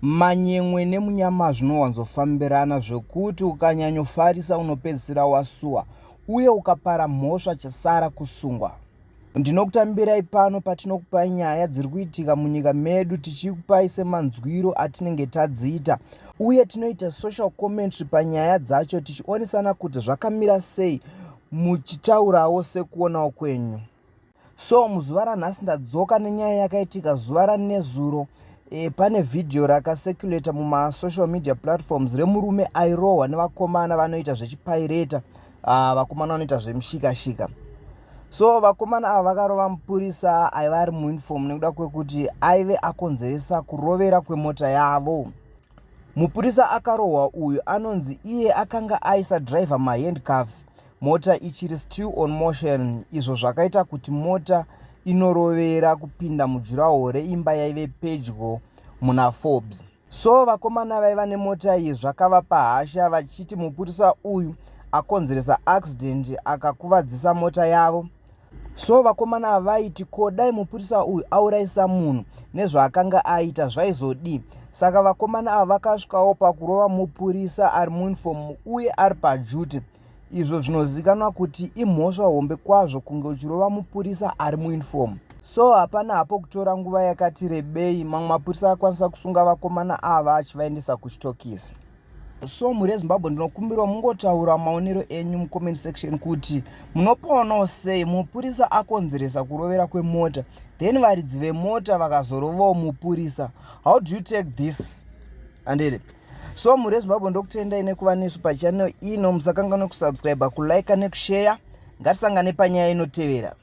Manyemwe nemunyama zvinowanzofambirana zvekuti ukanyanyofarisa unopedzisira wasuwa uye ukapara mhosva chasara kusungwa. Ndinokutambirai pano patinokupai nyaya dziri kuitika munyika medu tichikupai semanzwiro atinenge tadziita uye tinoita social commentary panyaya dzacho tichionesana kuti zvakamira sei muchitaurawo sekuonawo kwenyu. So muzuva ranhasi ndadzoka nenyaya yakaitika zuva ranezuro. Pane video rakasekuleta muma-social media platforms remurume airohwa nevakomana vanoita zvechipirata, vakomana vanoita zvemushikashika. So vakomana ava vakarova mupurisa aiva ari muuniform nekuda kwekuti aive akonzeresa kurovera kwemota yavo. Mupurisa akarohwa uyu anonzi iye akanga aisa driver mahandcuffs mota ichiri still on motion, izvo zvakaita kuti mota inorovera kupinda mujuraho reimba yaive pedyo muna Forbes. So vakomana vaiva nemota iyi zvakavapa hasha vachiti mupurisa uyu akonzeresa accident akakuvadzisa mota yavo. So vakomana ava vaiti ko dai mupurisa uyu aurayisa munhu nezvaakanga aita zvaizodii. Saka vakomana ava vakasvikawo pakurova mupurisa ari muuniform uye ari pajuti, izvo zvinozikanwa kuti imhosva hombe kwazvo kunge uchirova mupurisa ari muuniform. So hapana hapo kutora nguva yakati rebei mamwe mapurisa akwanisa kusunga vakomana ava achivaendesa kuchitokisi. So muri Zimbabwe ndinokumbirwa mungotaura maonero enyu mucomment section kuti munopaonawo sei mupurisa akonzeresa kurovera kwemota then varidzi vemota vakazorovawo mupurisa. How do you take this? Andede. So muri Zimbabwe ndokutendai nekuva nesu pachannel ino, musakanganwa kusubscribe, kulike nekushare. Ngatisangane panyaya inotevera.